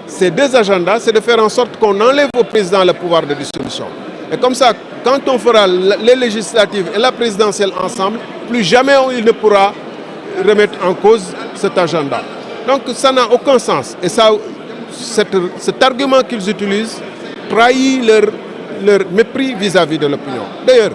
ces deux agendas, c'est de faire en sorte qu'on enlève au président le pouvoir de dissolution. Et comme ça, quand on fera les législatives et la présidentielle ensemble, plus jamais il ne pourra remettre en cause cet agenda. Donc ça n'a aucun sens. Et ça, cet argument qu'ils utilisent trahit leur mépris vis-à-vis de l'opinion. D'ailleurs,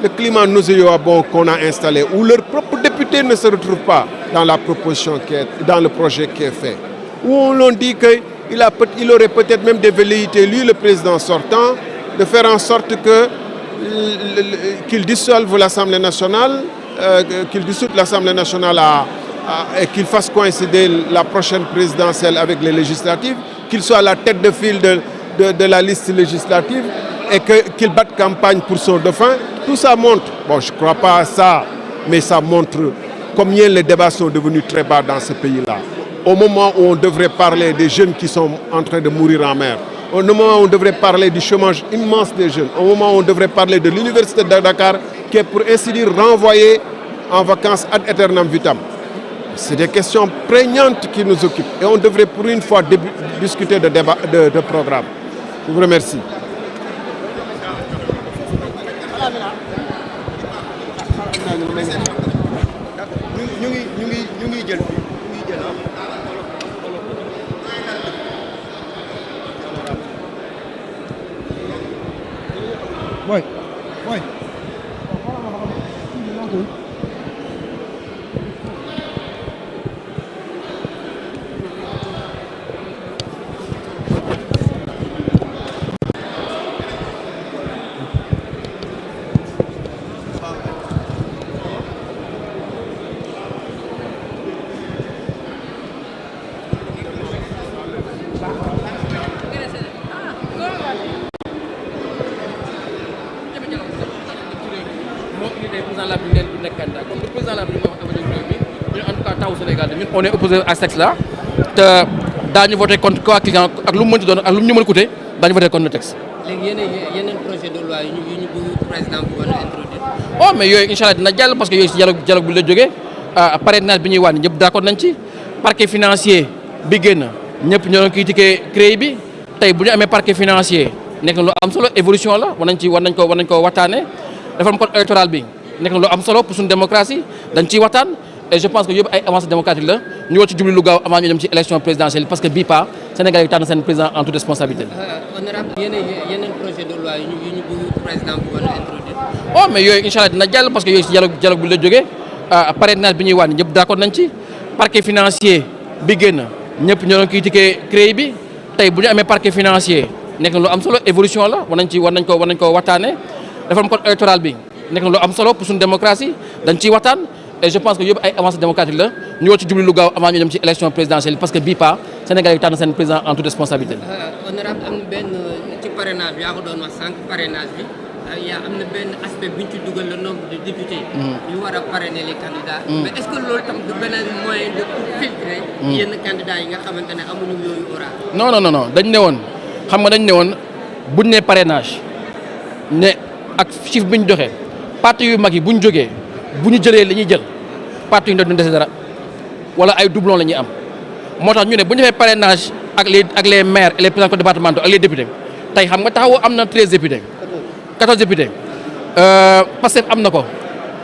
le climat nauséabond qu'on a installé, où leurs propres députés ne se retrouvent pas dans la proposition dans le projet qui est fait, où on l'on dit qu'il aurait peut-être même des velléités, lui le président sortant, de faire en sorte qu'il dissolve l'Assemblée nationale, et qu'il fasse coïncider la prochaine présidentielle avec les législatives, qu'il soit à la tête de file de la liste législative et qu'il batte campagne pour son dauphin. Tout ça montre, bon je ne crois pas à ça, mais ça montre combien les débats sont devenus très bas dans ce pays-là. Au moment où on devrait parler des jeunes qui sont en train de mourir en mer, au moment où on devrait parler du chômage immense des jeunes, au moment où on devrait parler de l'université de Dakar qui est pour ainsi dire renvoyée en vacances ad aeternam vitam. C'est des questions prégnantes qui nous occupent et on devrait pour une fois discuter de programme. Je vous remercie. On est opposé à ce texte-là. Nous voter contre quoi qu'il y ait ak lu mu mënti doon ak lu mu ñu mën coûter daañu voter contre le texte. léegi yeneen projet de loi yu ñu bëgg président bëggoon a introduire. Oh mais yooyu incha allah dina jàll parce que yooyu si dialogue bi la jógee parrainage bi ñuy wàññi ñëpp d'accord nañ ci parquet financier bi génn ñëpp ñoo doon critiquer CREI bi tey bu ñu amee parquet financier nekk na lu am solo évolution la war nañ ko waxtaanee réforme code électoral bi nekk na lu am solo pour suñu démocratie dañ ciy waxtaan. Et je pense que yëpp ay avancées démocratiques la ñu war ci jublu lu gaaw avant ñu dem ci élection présidentielle parce que bii pas Sénégal yi tànn seen président en toute responsabilité. honorable yeneen projet de loi yu ñu bëgg président bëggoon a introduire. Oh mais yooyu incha allah dina jàll parce que yooyu si dialogue bi la jógee parrainage bi ñuy wàññi ñëpp d'accord nañ ci parquet financier bi génn ñëpp ñoo doon critiquer CREI bi tey bu ñu amee parquet financier nekk na lu am solo évolution la war nañ ko waxtaanee réforme code électoral bi nekk na lu am solo pour suñu démocratie dañ ciy waxtaan. Et je pense que yëpp ay avancées démocratiques la ñu war ci jublu lu gaaw avant ñu dem ci élection présidentielle parce que bii pas Sénégal yi tànn seen président en toute responsabilité. honorable am na benn ci parrainage bi yaa ko doon wax sànq parrainage bi am na benn aspect bi ñu ci dugal le nombre de députés. yu war a parrainer les candidats. mais est-ce que loolu tam du beneen moyen de filtrer. yenn candidats yi nga xamante ne amuñu yooyu aura. non dañ ne woon buñ ne parrainage ne ak chiffre bi ñu joxe parti yu mag yi bu ñu jógee bu ñu jëlee li ñuy jël. parti yi duñ dese dara wala ay doublons la ñuy am moo tax ñu ne bu ñu defee parrainage ak les maires et les présidents départementaux ak les députés tey xam nga taxawu am na 13 députés 14 députés Pastef am na ko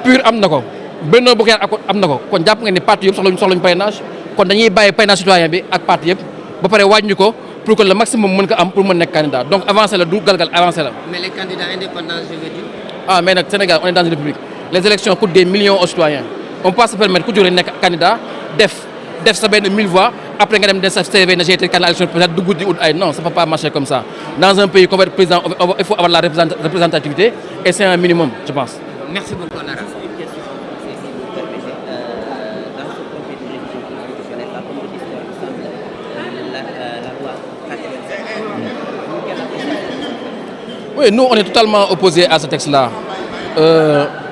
PUR am na ko Benno Bokk Yaakaar am na ko kon jàpp nga ni parti yëpp soxlañu parrainage kon dañuy bàyyi parrainage citoyen bi ak parti yëpp ba pare wàññi ko pour que le maximum mën ko am pour mën nekk candidat donc avancé la du galgal avancé la. mais les candidats indépendants je veux dire. ah mais nag Sénégal on est dans une république les élections coûtent des millions aux citoyens. On peut se permettre ku jógee nekk candidat def sa benn 1000 voix après nga dem de sa CV na j'ai été candidat à l'élection présidentielle dugg di ut ay non ça peut pas marcher comme ça dans un pays comme président il faut avoir la représentativité et c'est un minimum je pense. Merci beaucoup honorable. Oui, nous on est totalement opposés à ce texte-là.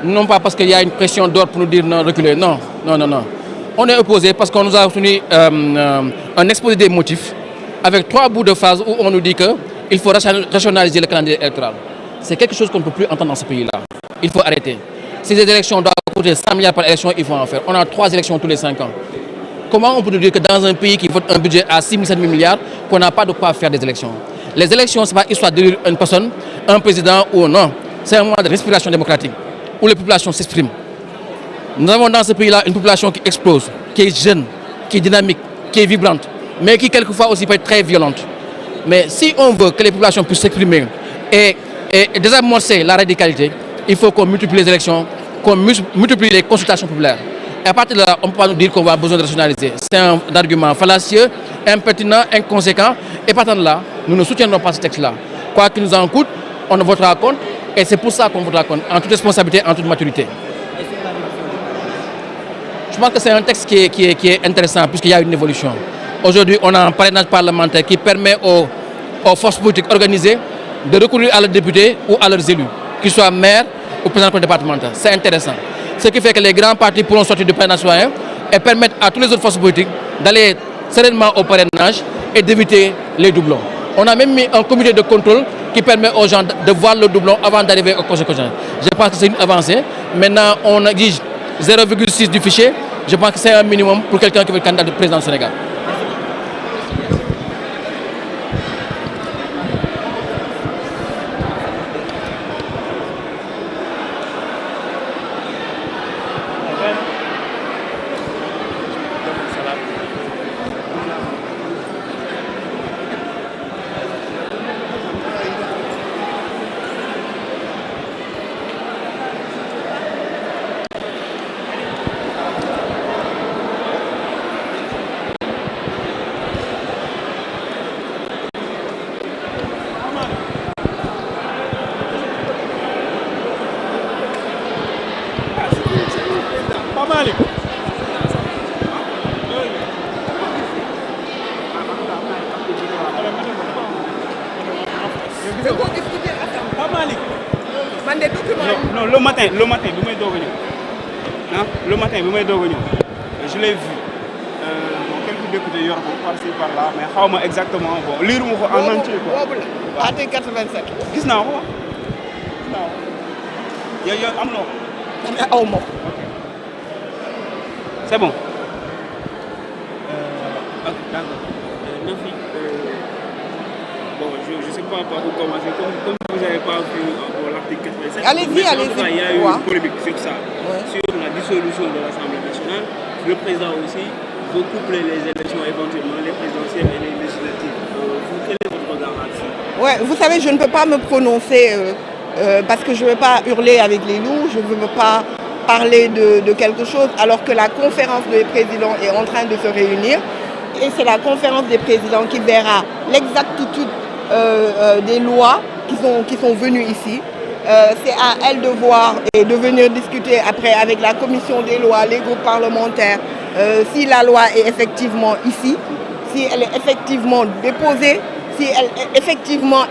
Non pas parce qu'il y a une pression d'ordre pour nous dire non, reculer. Non. On est opposé parce qu'on nous a obtenu un exposé des motifs avec 3 bouts de phase où on nous dit qu'il faut rationaliser le calendrier électoral. C'est quelque chose qu'on ne peut plus entendre dans ce pays-là. Il faut arrêter. Si les élections doivent coûter 100 milliards par élection, il faut en faire. On a 3 élections tous les 5 ans. comment on peut nous dire que dans un pays qui vote un budget à 6 700 milliards, qu'on n'a pas de quoi faire des élections? Les élections, ce n'est pas histoire d'élire une personne, un président ou non. C'est un moment de respiration démocratique où les populations s'expriment. Nous avons dans ce pays-là une population qui explose, qui est jeune, qui est dynamique, qui est vibrante, mais qui quelquefois aussi peut être très violente. Mais si on veut que les populations puissent s'exprimer et désamorcer la radicalité, il faut qu'on multiplie les élections, qu'on multiplie les consultations populaires. Et à partir de là, on ne peut pas nous dire qu'on va besoin de rationaliser. C'est un argument fallacieux, impertinent, inconséquent. Et partant de là, nous ne soutiendrons pas ce texte-là. Quoi qu'il nous en coûte, on ne votera contre. Et c'est pour ça qu'on votera contre, en toute responsabilité, en toute maturité. Je pense que c'est un texte qui est intéressant puisqu'il y a une évolution. Aujourd'hui, on a un parrainage parlementaire qui permet aux forces politiques organisées de recourir à leurs députés ou à leurs élus, qu'ils soient maires ou présidents départementaux. C'est intéressant. Ce qui fait que les grands partis pourront sortir du parrainage citoyen et permettre à toutes les autres forces politiques d'aller sereinement au parrainage et d'éviter les doublons. On a même mis un comité de contrôle qui permet aux gens de voir le doublon avant d'arriver au conseil constitutionnel. Je pense que c'est une avancée. Maintenant, on exige 0,6 du fichier. Je pense que c'est un minimum pour quelqu'un qui veut être candidat de président du Sénégal. Non, le matin, je l'ai vu. Quelques députés par-ci par-là, mais je ne sais pas exactement. Bon, lire en entier. Article 87. Qu'est-ce que c'est bon. D'accord. Bon, je ne sais pas par où commencer. Comme vous n'avez pas vu l'article 87, allez-y. Il y a eu une polémique sur ça, sur la dissolution de l'Assemblée nationale. Le président aussi veut coupler les élections éventuellement, les présidentielles et les législatives. Quel est votre regard là-dessus? Ouais, vous savez, je ne peux pas me prononcer parce que je ne veux pas hurler avec les loups, je ne veux pas parler de quelque chose alors que la conférence des présidents est en train de se réunir et c'est la conférence des présidents qui verra l'exactitude des lois qui sont venues ici. C'est à elle de voir et de venir discuter après avec la commission des lois, les groupes parlementaires, si la loi est effectivement ici, si elle est effectivement déposée, si elle est effectivement